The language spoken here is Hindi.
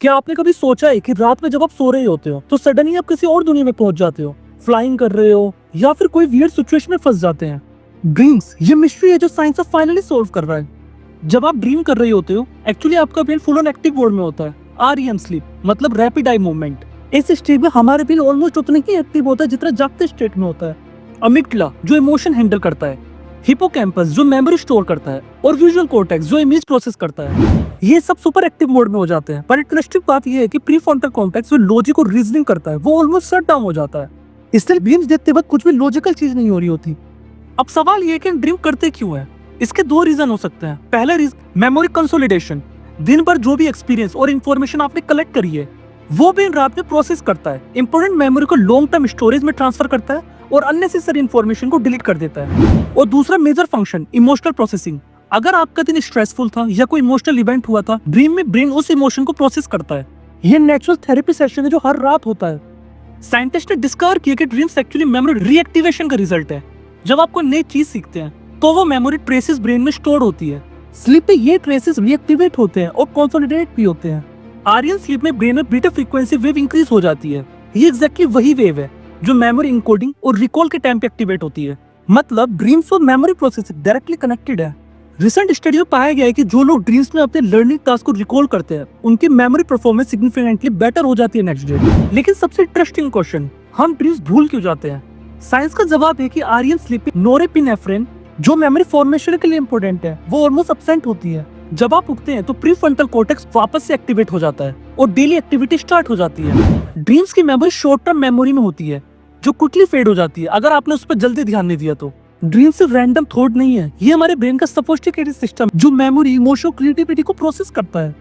क्या आपने कभी सोचा है कि रात में जब आप सो रहे होते हो तो सडनली आप किसी और दुनिया में पहुंच जाते हो, फ्लाइंग कर रहे हो या फिर कोई वियर्ड सिचुएशन में फंस जाते हैं। ड्रीम्स ये मिस्ट्री है जो साइंस अब फाइनली सॉल्व कर रहा है। जब आप ड्रीम कर रहे होते हो एक्चुअली आपका brain full on active mode में होता है। REM स्लीप मतलब रैपिड आई मूवमेंट। इस स्टेट में हमारे ब्रेन ऑलमोस्ट उतने ही एक्टिव होता है जितना जागते स्टेट में होता है। अमिगडाला जो इमोशन हैंडल करता है, हिपोकैम्पस जो मेमोरी स्टोर करता है और विजुअल कॉर्टेक्स जो इमेज प्रोसेस करता है, ये सब सुपर एक्टिव मोड में हो जाते हैं। पर इंटरेस्टिंग बात यह है कि प्रीफ्रंटल कॉर्टेक्स जो लॉजिक और रीजनिंग करता है वो ऑलमोस्ट शट डाउन हो जाता है। इसलिए ड्रीम्स देखते वक्त कुछ भी लॉजिकल चीज नहीं हो रही होती। अब सवाल ये है कि ड्रीम करते क्यों है। इसके दो रीजन हो सकते हैं। पहला रीजन मेमोरी कंसोलिडेशन। दिन भर जो भी एक्सपीरियंस और इन्फॉर्मेशन आपने कलेक्ट करी है वो ब्रेन रात में प्रोसेस करता है, इंपॉर्टेंट मेमोरी को लॉन्ग टर्म स्टोरेज में ट्रांसफर करता है और अननेसेसरी इन्फॉर्मेशन को डिलीट कर देता है। और दूसरा मेजर फंक्शन इमोशनल प्रोसेसिंग। अगर आपका दिन स्ट्रेसफुल था या कोई इमोशनल इवेंट हुआ था, ड्रीम में ब्रेन उस इमोशन को प्रोसेस करता है। ये नेचुरल थेरेपी सेशन है जो हर रात होता है। साइंटिस्ट ने डिस्कवर किया कि ड्रीम्स एक्चुअली मेमोरी रीएक्टिवेशन का रिजल्ट है। जब आप कोई नई चीज सीखते हैं तो वो मेमोरी ट्रेसेस ब्रेन में स्टोर होती है। स्लीप में ये ट्रेसेस रीएक्टिवेट होते हैं और कंसोलिडेट भी होते हैं। REM स्लीप में ब्रेन में बीटा फ्रीक्वेंसी वेव इंक्रीज हो जाती है। ये एग्जैक्टली वही वेव है जो मेमोरी इनकोडिंग और रिकॉल के टाइम पे एक्टिवेट होती है। मतलब ड्रीम्स और मेमोरी प्रोसेस डायरेक्टली कनेक्टेड है। रिसेंट स्टडी में पाया गया है कि जो लोग ड्रीम्स में अपने लर्निंग टास्क को रिकॉल करते हैं उनकी मेमोरी परफॉर्मेंस सिग्निफिकेंटली बेटर हो जाती है नेक्स्ट डे। लेकिन सबसे इंटरेस्टिंग क्वेश्चन, हम ड्रीम्स भूल क्यों जाते हैं? साइंस का जवाब है कि REM स्लीप में नोरेपिनेफ्रिन जो मेमोरी फॉर्मेशन के लिए इंपॉर्टेंट है वो ऑलमोस्ट एब्सेंट होती है। जब आप उठते हैं तो प्रीफ्रंटल कॉर्टेक्स वापस से एक्टिवेट हो जाता है और डेली एक्टिविटी स्टार्ट हो जाती है। ड्रीम्स की मेमोरी शॉर्ट टर्म मेमोरी में होती है जो क्विकली फेड हो जाती है अगर आपने उस पर जल्दी ध्यान नहीं दिया तो। ड्रीम सिर्फ रैंडम थॉट नहीं है, ये हमारे ब्रेन का सोफिस्टिकेटेड सिस्टम जो मेमोरी, इमोशन, क्रिएटिविटी को प्रोसेस करता है।